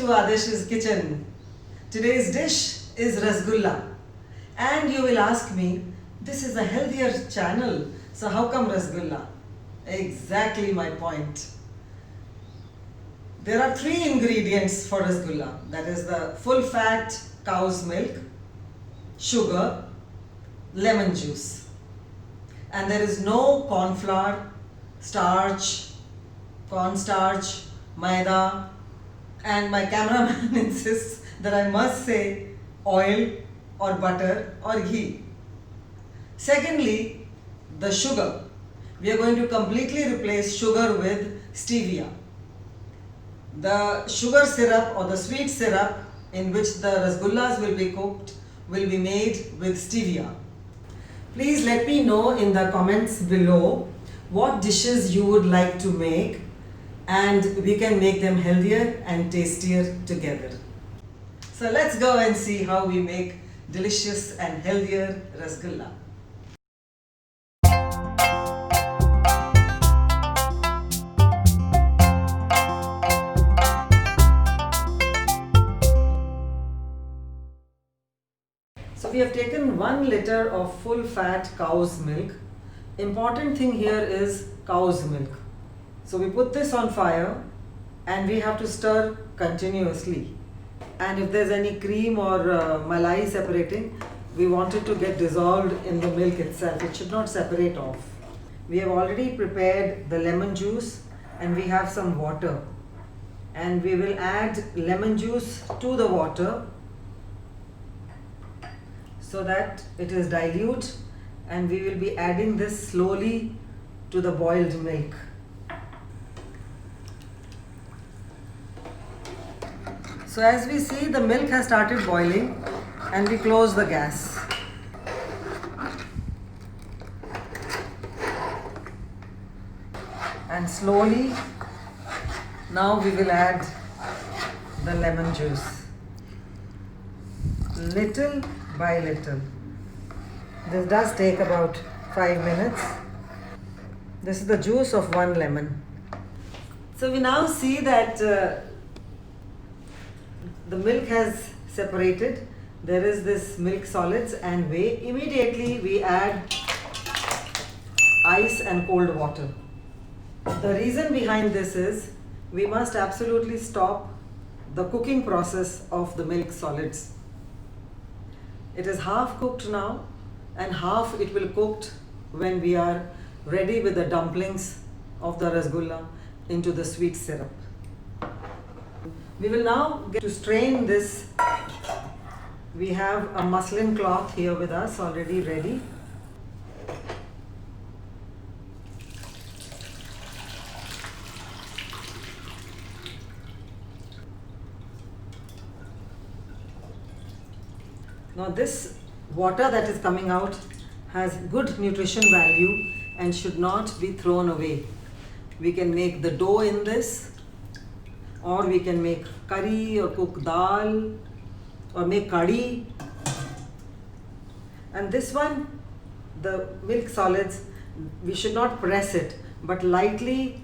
to Adesh's kitchen. Today's dish is rasgulla. And you will ask me, this is a healthier channel, so how come rasgulla? Exactly my point. There are three ingredients for rasgulla. That is the full fat cow's milk, sugar, lemon juice. And there is no corn flour, starch, cornstarch, maida, and my cameraman insists that I must say oil or butter or ghee. Secondly, the sugar. We are going to completely replace sugar with stevia. The sugar syrup or the sweet syrup in which the rasgullas will be cooked will be made with stevia. Please let me know in the comments below what dishes you would like to make, and we can make them healthier and tastier together. So let's go and see how we make delicious and healthier rasgulla. So we have taken 1 liter of full fat cow's milk. Important thing here is cow's milk. So we put this on fire and we have to stir continuously. And if there's any cream or malai separating, we want it to get dissolved in the milk itself. It should not separate off. We have already prepared the lemon juice and we have some water. And we will add lemon juice to the water so that it is dilute, and we will be adding this slowly to the boiled milk. So as we see, the milk has started boiling and we close the gas. And slowly now we will add the lemon juice, little by little. This does take about 5 minutes. This is the juice of 1 lemon. So we now see that the milk has separated. There is this milk solids, and immediately we add ice and cold water. The reason behind this is we must absolutely stop the cooking process of the milk solids. It is half cooked now, and half it will cooked when we are ready with the dumplings of the rasgulla into the sweet syrup. We will now get to strain this. We have a muslin cloth here with us already ready. Now this water that is coming out has good nutrition value and should not be thrown away. We can make the dough in this, or we can make curry or cook dal or make curry. And this one, the milk solids, we should not press it, but lightly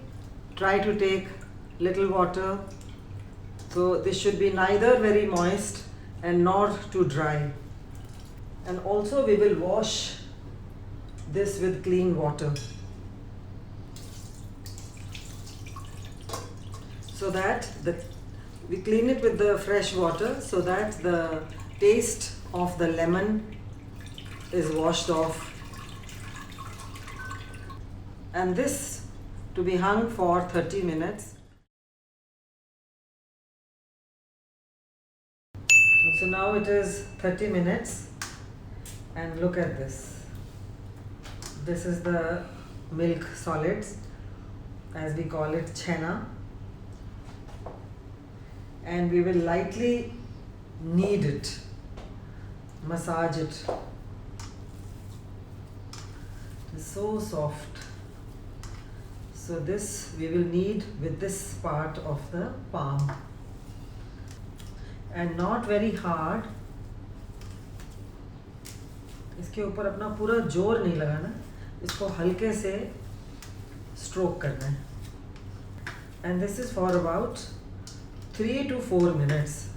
try to take little water. So this should be neither very moist and nor too dry. And also we will wash this with clean water, so that we clean it with the fresh water so that the taste of the lemon is washed off. And this to be hung for 30 minutes. So now it is 30 minutes, and look at this. This is the milk solids, as we call it, chhena. And we will lightly knead it, massage it. It's so soft. So this we will knead with this part of the palm, and not very hard. इसके ऊपर अपना पूरा जोर नहीं लगाना, इसको हल्के से स्ट्रोक करना है. And this is for about 3 to 4 minutes.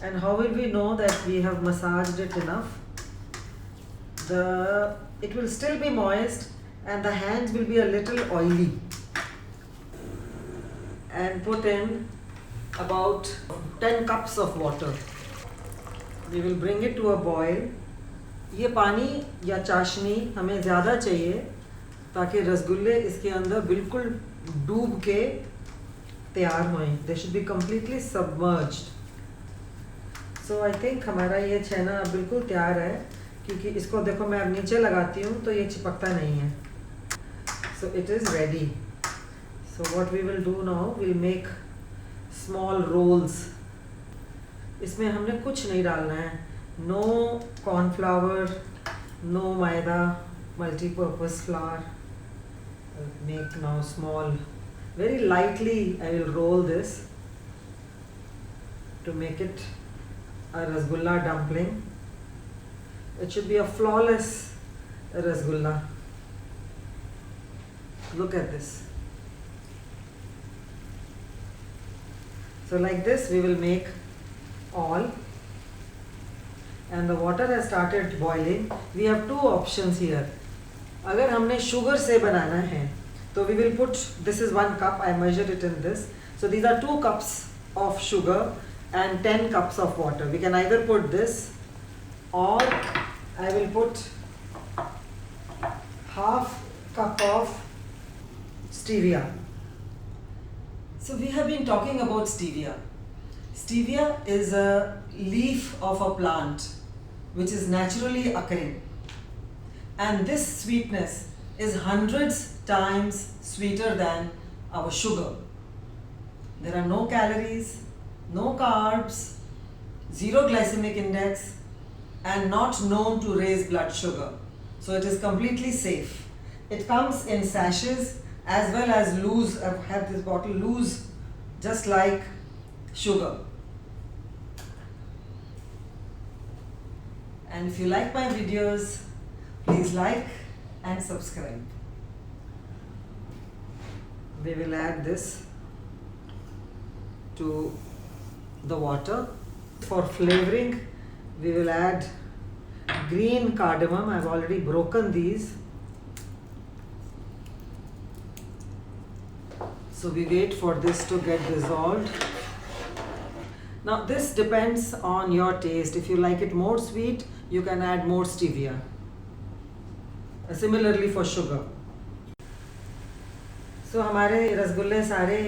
And how will we know that we have massaged it enough? It will still be moist and the hands will be a little oily. And put in about 10 cups of water. We will bring it to a boil. ये पानी या चाशनी हमें ज़्यादा चाहिए ताकि रसगुल्ले इसके अंदर बिल्कुल डूब के तैयार होएं. They should be completely submerged. So I think हमारा ये छेना अब बिल्कुल तैयार है, क्योंकि इसको देखो मैं अब नीचे लगाती हूँ तो ये चिपकता नहीं है. So it is ready. So what we will do now, we'll make small rolls. इसमें हमने कुछ नहीं डालना है. No cornflour, no maida, multi-purpose flour. I'll make now small. Very lightly I will roll this to make it a rasgulla dumpling. It should be a flawless rasgulla. Look at this. So like this we will make all, and the water has started boiling. We have two options here. अगर हमने sugar से बनाना है तो we will put, this is 1 cup, I measured it in this. So these are 2 cups of sugar and 10 cups of water. We can either put this, or I will put half cup of stevia. So we have been talking about stevia. Stevia is a leaf of a plant which is naturally occurring, and this sweetness is hundreds times sweeter than our sugar. There are no calories, no carbs, zero glycemic index, and not known to raise blood sugar. So it is completely safe. It comes in sachets as well as loose. I've had this bottle loose, just like sugar. And if you like my videos, please like and subscribe. We will add this to the water. For flavoring, we will add green cardamom. I've already broken these. So we wait for this to get dissolved. Now this depends on your taste. If you like it more sweet, you can add more stevia. Similarly for sugar. So हमारे रसगुल्ले सारे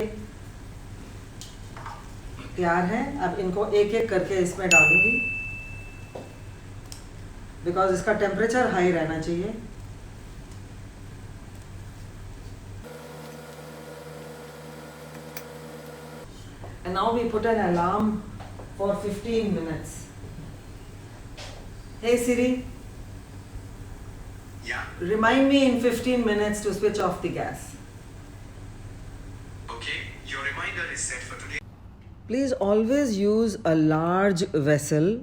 तैयार हैं. अब इनको एक एक करके इसमें डालूंगी, बिकॉज इसका टेम्परेचर हाई रहना चाहिए. And now we put an alarm for 15 minutes. Hey Siri. Yeah. Remind me in 15 minutes to switch off the gas. Okay, your reminder is set for today. Please always use a large vessel.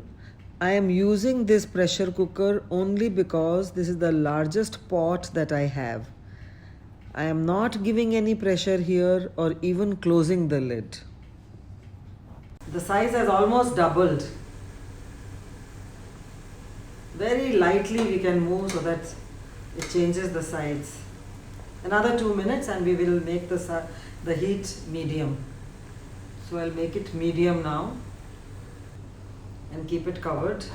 I am using this pressure cooker only because this is the largest pot that I have. I am not giving any pressure here or even closing the lid. The size has almost doubled. Very lightly we can move so that it changes the size. Another 2 minutes and we will make the heat medium. So I'll make it medium now and keep it covered.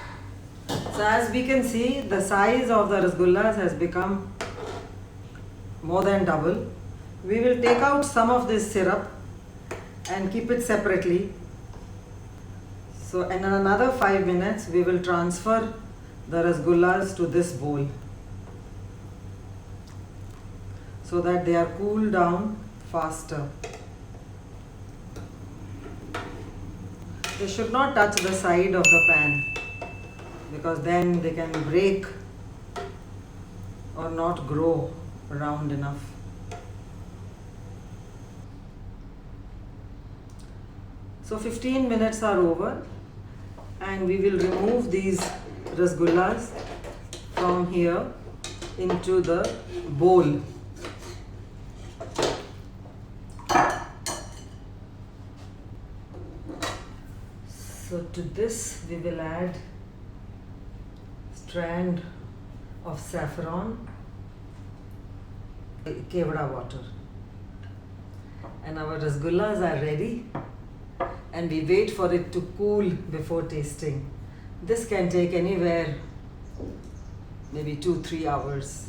So as we can see, the size of the rasgullas has become more than double. We will take out some of this syrup and keep it separately. So in another 5 minutes, we will transfer the rasgullas to this bowl so that they are cooled down faster. They should not touch the side of the pan because then they can break or not grow round enough. So 15 minutes are over and we will remove these rasgullas from here into the bowl. to this we will add strand of saffron, kevada water, and our rasgullas are ready, and we wait for it to cool before tasting. This can take anywhere maybe 2-3 hours.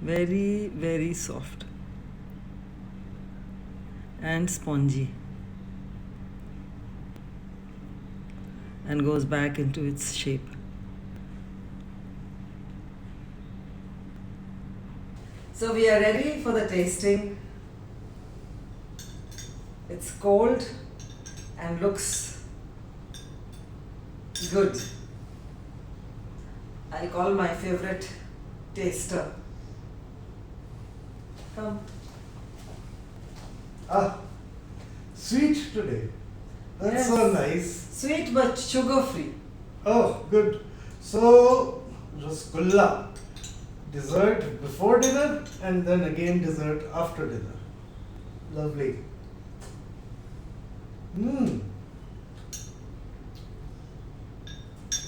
Very, very soft and spongy, and goes back into its shape. So we are ready for the tasting. It's cold and looks good. I'll call my favorite taster. Come. Ah, sweet today. That's Yes. so nice. Sweet but sugar free. Oh, good. So, rasgulla. Dessert before dinner and then again dessert after dinner. Lovely. Mmm.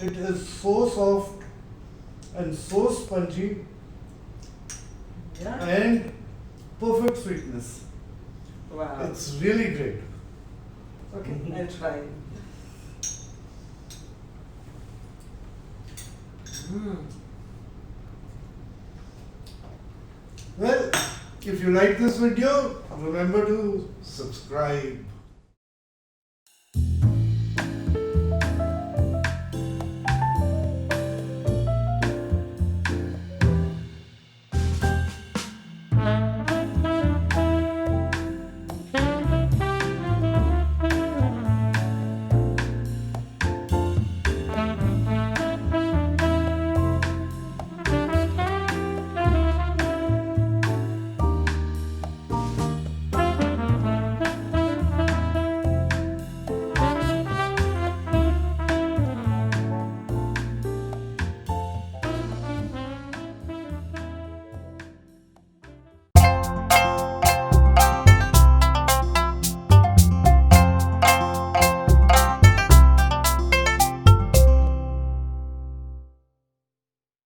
It is so soft and so spongy Yeah. and perfect sweetness. Wow. It's really great. Okay, I'll try. Mm. Well, if you like this video, remember to subscribe.